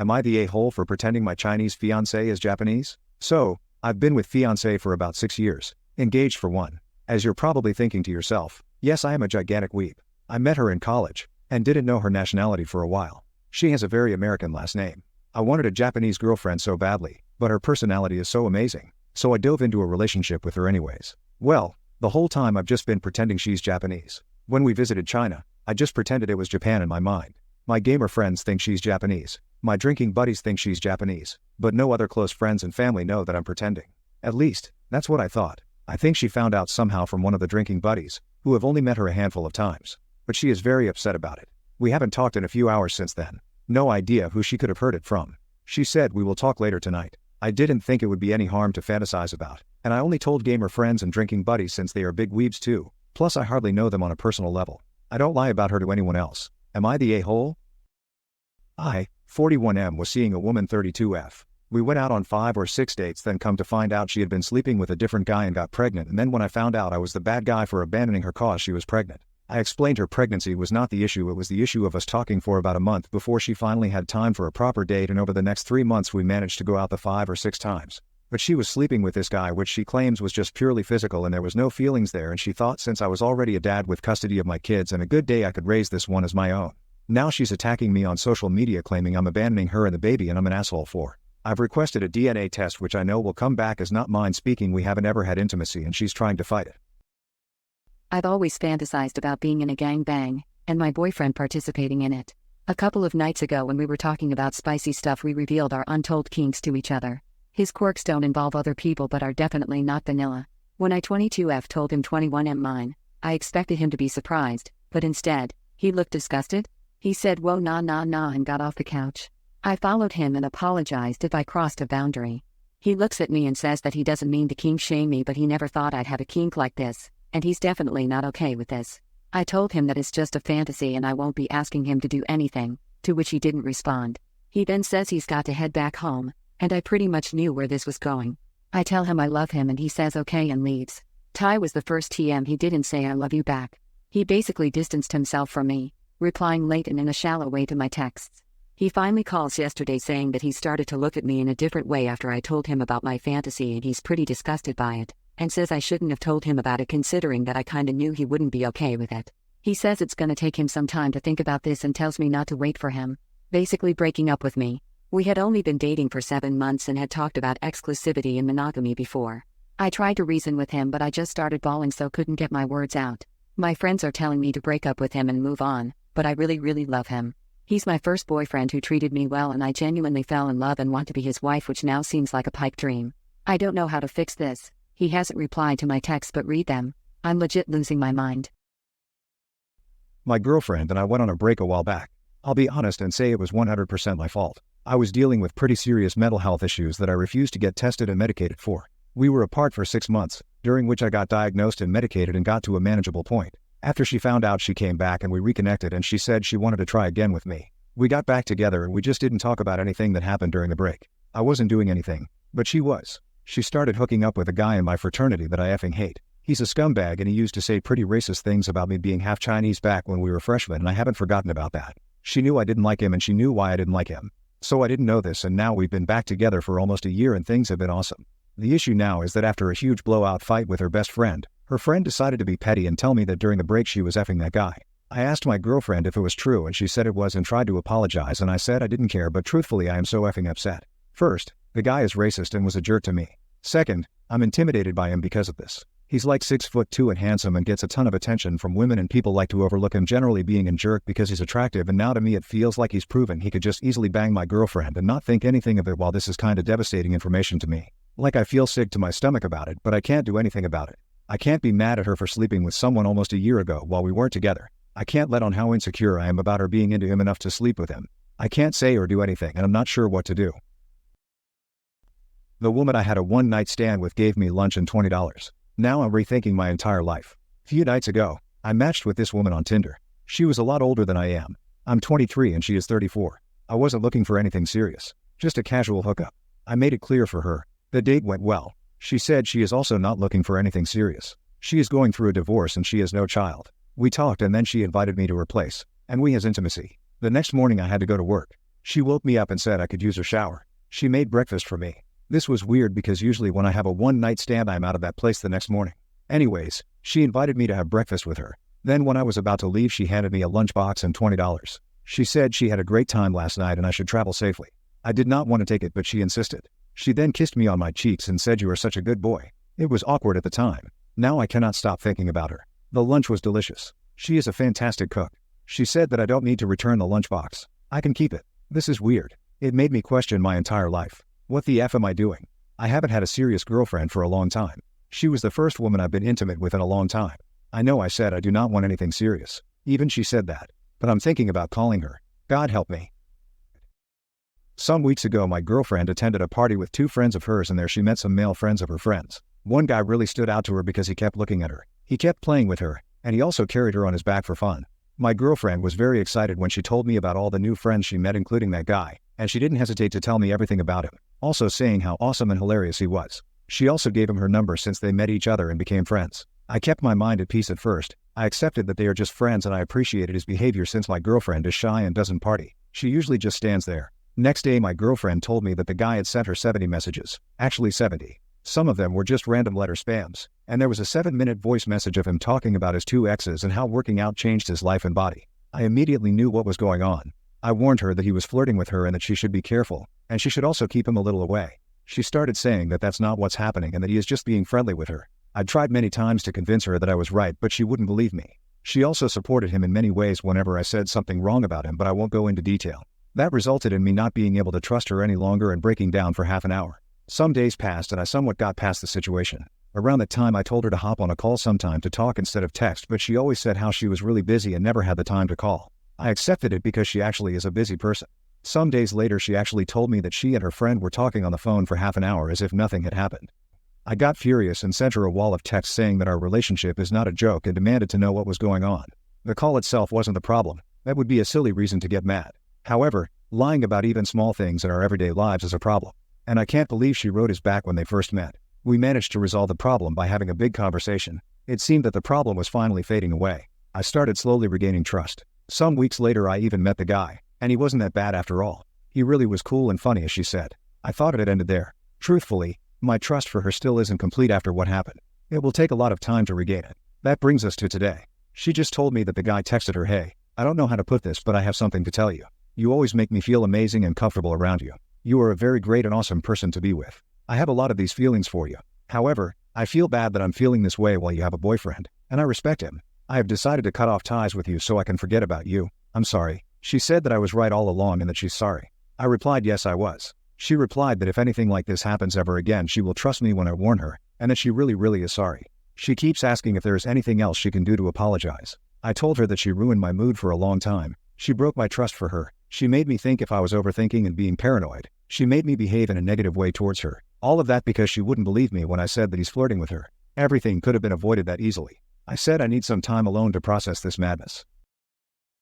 Am I the a-hole for pretending my Chinese fiancé is Japanese? So, I've been with fiancé for about 6 years, engaged for 1. As you're probably thinking to yourself, yes, I am a gigantic weeb. I met her in college, and didn't know her nationality for a while. She has a very American last name. I wanted a Japanese girlfriend so badly, but her personality is so amazing, so I dove into a relationship with her anyways. Well, the whole time I've just been pretending she's Japanese. When we visited China, I just pretended it was Japan in my mind. My gamer friends think she's Japanese. My drinking buddies think she's Japanese, but no other close friends and family know that I'm pretending. At least, that's what I thought. I think she found out somehow from one of the drinking buddies, who have only met her a handful of times. But she is very upset about it. We haven't talked in a few hours since then. No idea who she could have heard it from. She said we will talk later tonight. I didn't think it would be any harm to fantasize about, and I only told gamer friends and drinking buddies since they are big weebs too, plus I hardly know them on a personal level. I don't lie about her to anyone else. Am I the a-hole? I, 41M, was seeing a woman 32F. We went out on 5 or 6 dates, then come to find out she had been sleeping with a different guy and got pregnant, and then when I found out I was the bad guy for abandoning her cause she was pregnant. I explained her pregnancy was not the issue, it was the issue of us talking for about a month before she finally had time for a proper date, and over the next 3 months we managed to go out the 5 or 6 times. But she was sleeping with this guy, which she claims was just purely physical and there was no feelings there, and she thought since I was already a dad with custody of my kids and a good day I could raise this one as my own. Now she's attacking me on social media claiming I'm abandoning her and the baby and I'm an asshole for. I've requested a DNA test which I know will come back as not mine, speaking we haven't ever had intimacy and she's trying to fight it. I've always fantasized about being in a gangbang, and my boyfriend participating in it. A couple of nights ago when we were talking about spicy stuff we revealed our untold kinks to each other. His quirks don't involve other people but are definitely not vanilla. When I 22F told him 21M mine, I expected him to be surprised, but instead, he looked disgusted. He said whoa nah and got off the couch. I followed him and apologized if I crossed a boundary. He looks at me and says that he doesn't mean to kink shame me, but he never thought I'd have a kink like this, and he's definitely not okay with this. I told him that it's just a fantasy and I won't be asking him to do anything, to which he didn't respond. He then says he's got to head back home, and I pretty much knew where this was going. I tell him I love him and he says okay and leaves. Ty was the first TM he didn't say I love you back. He basically distanced himself from me, replying late and in a shallow way to my texts. He finally calls yesterday saying that he started to look at me in a different way after I told him about my fantasy and he's pretty disgusted by it, and says I shouldn't have told him about it considering that I kinda knew he wouldn't be okay with it. He says it's gonna take him some time to think about this and tells me not to wait for him, basically breaking up with me. We had only been dating for 7 months and had talked about exclusivity and monogamy before. I tried to reason with him but I just started bawling so couldn't get my words out. My friends are telling me to break up with him and move on, but I really love him. He's my first boyfriend who treated me well and I genuinely fell in love and want to be his wife, which now seems like a pipe dream. I don't know how to fix this. He hasn't replied to my texts but read them. I'm legit losing my mind. My girlfriend and I went on a break a while back. I'll be honest and say it was 100% my fault. I was dealing with pretty serious mental health issues that I refused to get tested and medicated for. We were apart for 6 months, during which I got diagnosed and medicated and got to a manageable point. After she found out, she came back and we reconnected and she said she wanted to try again with me. We got back together and we just didn't talk about anything that happened during the break. I wasn't doing anything, but she was. She started hooking up with a guy in my fraternity that I effing hate. He's a scumbag and he used to say pretty racist things about me being half Chinese back when we were freshmen, and I haven't forgotten about that. She knew I didn't like him and she knew why I didn't like him. So I didn't know this, and now we've been back together for almost a year and things have been awesome. The issue now is that after a huge blowout fight with her best friend, her friend decided to be petty and tell me that during the break she was effing that guy. I asked my girlfriend if it was true and she said it was and tried to apologize, and I said I didn't care, but truthfully I am so effing upset. First, the guy is racist and was a jerk to me. Second, I'm intimidated by him because of this. He's like 6'2" and handsome and gets a ton of attention from women, and people like to overlook him generally being a jerk because he's attractive, and now to me it feels like he's proven he could just easily bang my girlfriend and not think anything of it. While this is kinda devastating information to me. Like I feel sick to my stomach about it, but I can't do anything about it. I can't be mad at her for sleeping with someone almost a year ago while we weren't together. I can't let on how insecure I am about her being into him enough to sleep with him. I can't say or do anything and I'm not sure what to do. The woman I had a one-night stand with gave me lunch and $20. Now I'm rethinking my entire life. A few nights ago, I matched with this woman on Tinder. She was a lot older than I am. I'm 23 and she is 34. I wasn't looking for anything serious, just a casual hookup. I made it clear for her. The date went well. She said she is also not looking for anything serious. She is going through a divorce and she has no child. We talked and then she invited me to her place, and we has intimacy. The next morning I had to go to work. She woke me up and said I could use her shower. She made breakfast for me. This was weird because usually when I have a one-night stand I'm out of that place the next morning. Anyways, she invited me to have breakfast with her. Then when I was about to leave she handed me a lunchbox and $20. She said she had a great time last night and I should travel safely. I did not want to take it but she insisted. She then kissed me on my cheeks and said you are such a good boy. It was awkward at the time. Now I cannot stop thinking about her. The lunch was delicious. She is a fantastic cook. She said that I don't need to return the lunchbox. I can keep it. This is weird. It made me question my entire life. What the F am I doing? I haven't had a serious girlfriend for a long time. She was the first woman I've been intimate with in a long time. I know I said I do not want anything serious. Even she said that. But I'm thinking about calling her. God help me. Some weeks ago my girlfriend attended a party with two friends of hers and there she met some male friends of her friends. One guy really stood out to her because he kept looking at her. He kept playing with her, and he also carried her on his back for fun. My girlfriend was very excited when she told me about all the new friends she met including that guy, and she didn't hesitate to tell me everything about him, also saying how awesome and hilarious he was. She also gave him her number since they met each other and became friends. I kept my mind at peace at first. I accepted that they are just friends and I appreciated his behavior since my girlfriend is shy and doesn't party. She usually just stands there. Next day my girlfriend told me that the guy had sent her 70 messages. Actually 70. Some of them were just random letter spams, and there was a 7-minute voice message of him talking about his two exes and how working out changed his life and body. I immediately knew what was going on. I warned her that he was flirting with her and that she should be careful, and she should also keep him a little away. She started saying that that's not what's happening and that he is just being friendly with her. I'd tried many times to convince her that I was right but she wouldn't believe me. She also supported him in many ways whenever I said something wrong about him but I won't go into detail. That resulted in me not being able to trust her any longer and breaking down for half an hour. Some days passed and I somewhat got past the situation. Around that time I told her to hop on a call sometime to talk instead of text but she always said how she was really busy and never had the time to call. I accepted it because she actually is a busy person. Some days later she actually told me that she and her friend were talking on the phone for half an hour as if nothing had happened. I got furious and sent her a wall of text saying that our relationship is not a joke and demanded to know what was going on. The call itself wasn't the problem. That would be a silly reason to get mad. However, lying about even small things in our everyday lives is a problem. And I can't believe she wrote us back when they first met. We managed to resolve the problem by having a big conversation. It seemed that the problem was finally fading away. I started slowly regaining trust. Some weeks later I even met the guy, and he wasn't that bad after all. He really was cool and funny as she said. I thought it had ended there. Truthfully, my trust for her still isn't complete after what happened. It will take a lot of time to regain it. That brings us to today. She just told me that the guy texted her, "Hey, I don't know how to put this but I have something to tell you. You always make me feel amazing and comfortable around you. You are a very great and awesome person to be with. I have a lot of these feelings for you. However, I feel bad that I'm feeling this way while you have a boyfriend, and I respect him. I have decided to cut off ties with you so I can forget about you. I'm sorry." She said that I was right all along and that she's sorry. I replied yes I was. She replied that if anything like this happens ever again she will trust me when I warn her, and that she really is sorry. She keeps asking if there is anything else she can do to apologize. I told her that she ruined my mood for a long time. She broke my trust for her. She made me think if I was overthinking and being paranoid. She made me behave in a negative way towards her. All of that because she wouldn't believe me when I said that he's flirting with her. Everything could have been avoided that easily. I said I need some time alone to process this madness.